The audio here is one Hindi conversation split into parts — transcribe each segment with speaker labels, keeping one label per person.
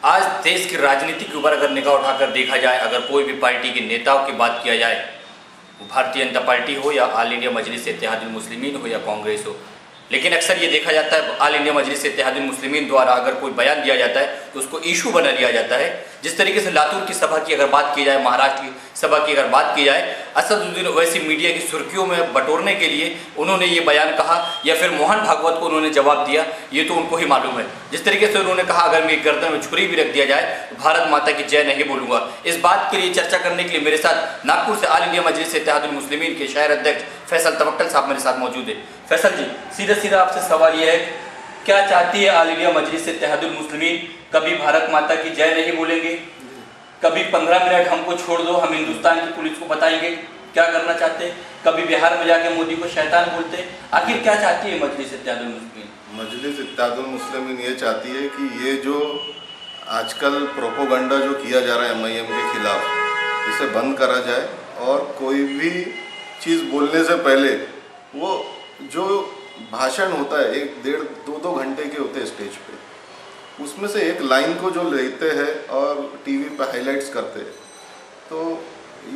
Speaker 1: आज देश की राजनीति के ऊपर अगर निगाह उठाकर देखा जाए, अगर कोई भी पार्टी के नेताओं की बात किया जाए, भारतीय जनता पार्टी हो या ऑल इंडिया मजलिस इत्तेहादुल मुस्लिमीन हो या कांग्रेस हो, लेकिन अक्सर ये देखा जाता है ऑल इंडिया मजलिस इत्तेहादुल मुस्लिमीन द्वारा अगर कोई बयान दिया जाता है तो उसको इशू बना लिया जाता है। जिस तरीके से लातूर की सभा की अगर बात की जाए, महाराष्ट्र की सभा की अगर बात की जाए, असदुद्दीन ओवैसी मीडिया की सुर्खियों में बटोरने के लिए उन्होंने ये बयान कहा या फिर मोहन भागवत को उन्होंने जवाब दिया, ये तो उनको ही मालूम है। जिस तरीके से उन्होंने कहा अगर मेरी गर्दन में छुरी भी रख दिया जाए तो भारत माता की जय नहीं बोलूँगा। इस बात के लिए चर्चा करने के लिए मेरे साथ नागपुर से ऑल इंडिया मजलिस इत्तेहादुल मुस्लिमीन के शहर अध्यक्ष फैसल तवक्कल साहब मेरे साथ मौजूद है। फैसल जी, सीधा सीधा आपसे सवाल यह है, क्या चाहती है ऑल इंडिया मजलिस इत्तेहादुल मुस्लिमीन? कभी भारत माता की जय नहीं बोलेंगे, कभी 15 मिनट हमको छोड़ दो, हम हिंदुस्तान की पुलिस को बताएंगे क्या करना चाहते हैं, कभी बिहार में जाके मोदी को शैतान बोलते हैं। आखिर क्या चाहती है मजलिस इत्तेहादुल मुस्लिमीन?
Speaker 2: मजलिस इत्तेहादुल मुस्लिमीन ये चाहती है कि ये जो आजकल प्रोपोगंडा जो किया जा रहा है MIM के खिलाफ, इसे बंद करा जाए और कोई भी चीज़ बोलने से पहले वो जो भाषण होता है 1, 1.5, 2 घंटे के होते हैं स्टेज पे, उसमें से एक लाइन को जो लेते हैं और टीवी पे हाइलाइट्स करते हैं, तो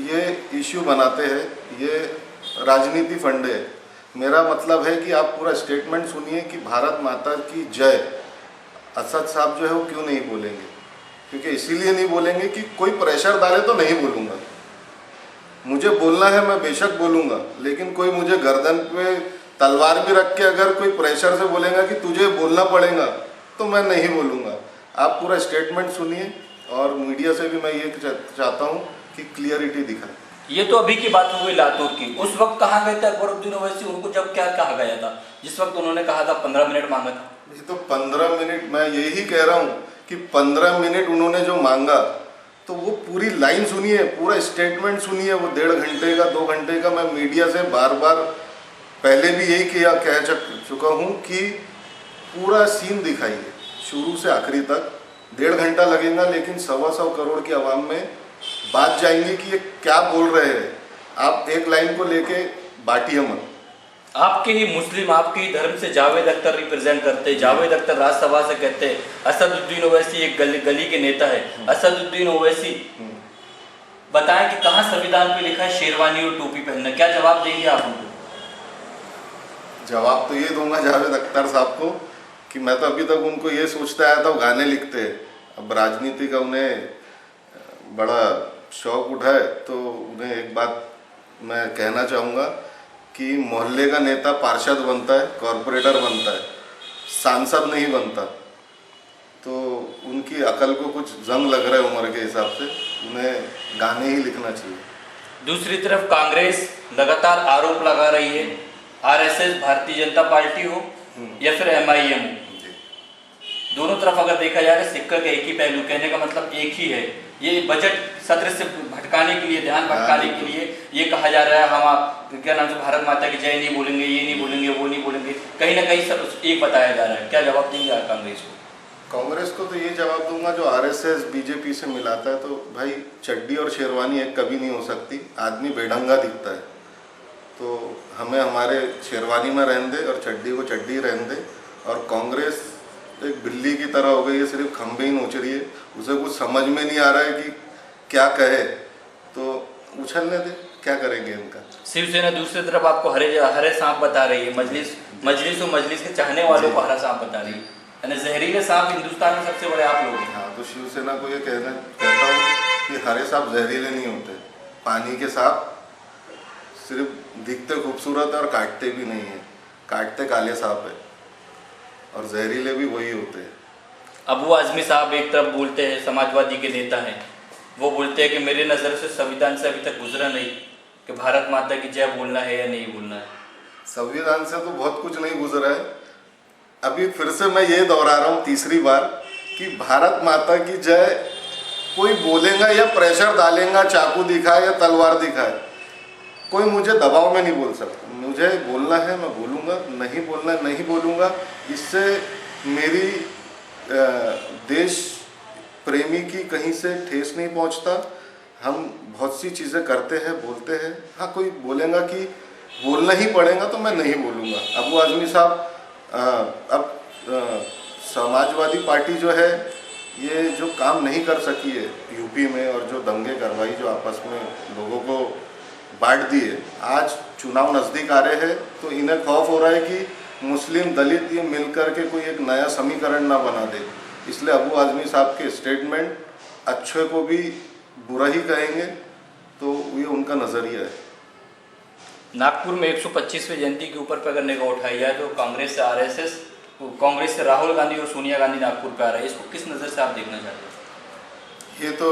Speaker 2: ये इश्यू बनाते हैं, ये राजनीति फंडे है। मेरा मतलब है कि आप पूरा स्टेटमेंट सुनिए कि भारत माता की जय असद साहब जो है वो क्यों नहीं बोलेंगे, क्योंकि इसीलिए नहीं बोलेंगे कि कोई प्रेशर डाले तो नहीं बोलूँगा। मुझे बोलना है, मैं बेशक बोलूँगा, लेकिन कोई मुझे गर्दन पे तलवार भी रख के अगर कोई प्रेशर से बोलेगा कि तुझे बोलना पड़ेगा तो मैं नहीं बोलूँगा। आप पूरा स्टेटमेंट सुनिए और मीडिया से भी मैं ये चाहता हूँ कि क्लियरिटी दिखाए।
Speaker 1: ये तो अभी की बात हो गई लातूर की, उस वक्त कहाँ गए थे अकबरुद्दीन ओवैसी? उनको जब क्या कहा गया था जिस वक्त उन्होंने कहा था 15 मिनट मांगा था?
Speaker 2: ये तो 15 मिनट, मैं यही कह रहा हूँ कि 15 मिनट उन्होंने जो मांगा, तो वो पूरी लाइन सुनिए, पूरा स्टेटमेंट सुनिए। वो 1.5 घंटे का 2 घंटे का, मैं मीडिया से बार बार पहले भी यही कह चुका हूँ कि पूरा सीन दिखाइए शुरू से आखिरी तक। 1.5 घंटा लगेगा, लेकिन 125 करोड़ की आवाम में बात जाएंगे कि ये क्या बोल रहे हैं। आप एक लाइन को लेके बांटिए मत।
Speaker 1: आपके ही मुस्लिम, आपके ही धर्म से जावेद अख्तर रिप्रेजेंट करते, जावेद अख्तर राज्यसभा से कहते हैं असदुद्दीन ओवैसी एक गली के नेता है। असदुद्दीन ओवैसी बताएं कि कहाँ संविधान पे लिखा है शेरवानी और टोपी पहनना? क्या जवाब देंगे आप उनको?
Speaker 2: जवाब तो ये दूंगा जावेद अख्तर साहब को कि मैं तो अभी तक उनको ये सोचता आया था वो गाने लिखते हैं। अब राजनीति का उन्हें बड़ा शौक उठा है, तो उन्हें एक बात मैं कहना चाहूँगा कि मोहल्ले का नेता पार्षद बनता है, कॉरपोरेटर बनता है, सांसद नहीं बनता। तो उनकी अकल को कुछ जंग लग रहा है उम्र के हिसाब से, उन्हें गाने ही लिखना चाहिए।
Speaker 1: दूसरी तरफ कांग्रेस लगातार आरोप लगा रही है, RSS भारतीय जनता पार्टी हो या फिर MIM हो, दोनों तरफ अगर देखा जाए सिक्का का एक ही पहलू, कहने का मतलब एक ही है। ये बजट सत्र से भटकाने के लिए, ध्यान भटकाने के लिए ये कहा जा रहा है हम क्या नाम से भारत माता की जय नहीं बोलेंगे, ये नहीं बोलेंगे, वो नहीं बोलेंगे, कहीं ना कहीं सब एक बताया जा रहा है। क्या जवाब देंगे आप कांग्रेस को?
Speaker 2: कांग्रेस को तो ये जवाब दूंगा, जो RSS BJP से मिलाता है, तो भाई चड्डी और शेरवानी एक कभी नहीं हो सकती। आदमी बेढंगा दिखता है, तो हमें हमारे शेरवानी में रहने दे और चड्डी को चड्डी रहने दे। और कांग्रेस एक बिल्ली की तरह हो गई है, सिर्फ खंभे ही नोच रही है, उसे कुछ समझ में नहीं आ रहा है कि क्या कहे, तो उछलने दे, क्या करेंगे इनका।
Speaker 1: शिवसेना दूसरी तरफ आपको हरे सांप बता रही है, मजलिस के चाहने वालों को हरा सांप बता रही है, यानी जहरीले सांप हिंदुस्तान में सबसे बड़े आप लोग हैं।
Speaker 2: हाँ, तो शिवसेना को ये कहता हूँ कि हरे सांप जहरीले नहीं होते। पानी के सांप सिर्फ दिखते खूबसूरत है और काटते भी नहीं है, काटते काले सांप है, और जहरीले भी वही होते हैं।
Speaker 1: अबू आजमी साहब एक तरफ बोलते हैं, समाजवादी के नेता हैं, वो बोलते हैं कि मेरे नज़र से संविधान से अभी तक गुजरा नहीं कि भारत माता की जय बोलना है या नहीं बोलना है।
Speaker 2: संविधान से तो बहुत कुछ नहीं गुजरा है। अभी फिर से मैं ये दोहरा रहा हूँ तीसरी बार कि भारत माता की जय कोई बोलेगा या प्रेशर डालेगा, चाकू दिखाए या तलवार दिखाए, कोई मुझे दबाव में नहीं बोल सकता। मुझे बोलना है मैं बोलूँगा, नहीं बोलना है नहीं बोलूँगा। इससे मेरी देश प्रेमी की कहीं से ठेस नहीं पहुँचता। हम बहुत सी चीज़ें करते हैं, बोलते हैं। हाँ, कोई बोलेगा कि बोलना ही पड़ेगा तो मैं नहीं बोलूँगा। अबू आज़मी साहब अब समाजवादी पार्टी जो है ये जो काम नहीं कर सकी है यूपी में, और जो दंगे करवाई, जो आपस में लोगों को बांट दिए, आज चुनाव नज़दीक आ रहे हैं तो इन्हें खौफ हो रहा है कि मुस्लिम दलित ये मिलकर के कोई एक नया समीकरण ना बना दे। इसलिए अबू आज़मी साहब के स्टेटमेंट अच्छे को भी बुरा ही कहेंगे, तो ये उनका नज़रिया है।
Speaker 1: नागपुर में 125वीं जयंती के ऊपर पर अगर निगाह उठाई जाए तो कांग्रेस से आरएसएस, कांग्रेस से राहुल गांधी और सोनिया गांधी नागपुर पे आ रहे हैं, इसको किस नज़र से आप देखना चाहते हैं?
Speaker 2: ये तो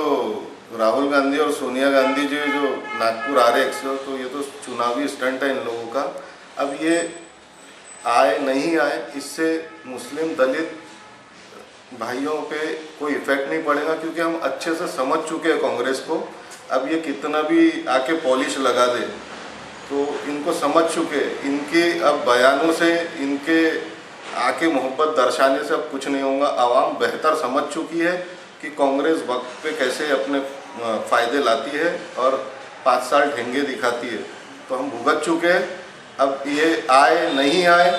Speaker 2: राहुल गांधी और सोनिया गांधी जी जो नागपुर आ रहे हैं, तो ये तो चुनावी स्टंट है इन लोगों का। अब ये आए नहीं आए, इससे मुस्लिम दलित भाइयों पे कोई इफेक्ट नहीं पड़ेगा, क्योंकि हम अच्छे से समझ चुके हैं कांग्रेस को। अब ये कितना भी आके पॉलिश लगा दे तो इनको समझ चुके, इनके अब बयानों से, इनके आके मोहब्बत दर्शाने से अब कुछ नहीं होगा। आवाम बेहतर समझ चुकी है कि कांग्रेस वक्त पे कैसे अपने फ़ायदे लाती है और 5 साल ढेंगे दिखाती है, तो हम भुगत चुके हैं। अब ये आए नहीं आए,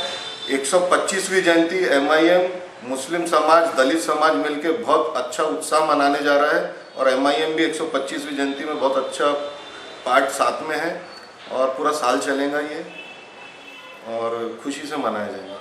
Speaker 2: 125वीं जयंती MIM, मुस्लिम समाज, दलित समाज मिलके बहुत अच्छा उत्साह मनाने जा रहा है, और MIM भी 125वीं जयंती में बहुत अच्छा पार्ट साथ में है, और पूरा साल चलेगा ये, और खुशी से मनाया जाएगा।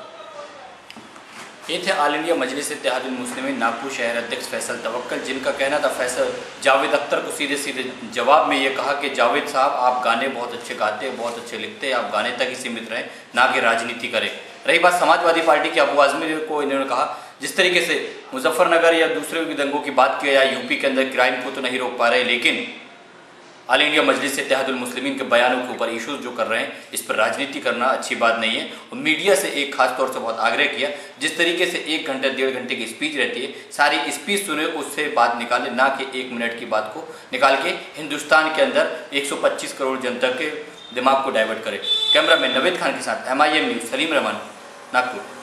Speaker 1: ये थे ऑल इंडिया मजलिस इत्तेहादुल मुस्लिमीन नागपुर शहर अध्यक्ष फैसल तवक्कल, जिनका कहना था फैसल जावेद अख्तर को सीधे सीधे जवाब में ये कहा कि जावेद साहब आप गाने बहुत अच्छे गाते हैं, बहुत अच्छे लिखते हैं, आप गाने तक ही सीमित रहें, ना कि राजनीति करें। रही बात समाजवादी पार्टी के अबू आज़मी को, इन्होंने कहा जिस तरीके से मुजफ्फरनगर या दूसरे भी दंगों की बात किया जाए, यूपी के अंदर क्राइम को तो नहीं रोक पा रहे, लेकिन ऑल इंडिया मजलिस इत्तेहादुल मुस्लिमीन के बयानों के ऊपर इशूज़ जो कर रहे हैं, इस पर राजनीति करना अच्छी बात नहीं है। और मीडिया से एक खास तौर से बहुत आग्रह किया, जिस तरीके से 1 घंटे 1.5 घंटे की स्पीच रहती है, सारी स्पीच सुने, उससे बात निकाले, ना कि 1 मिनट की बात को निकाल के हिंदुस्तान के अंदर 125 करोड़ जनता के दिमाग को डाइवर्ट करे। कैमरा मैन नवेद खान के साथ MIM न्यूज़ सलीम रहमान, नागपुर।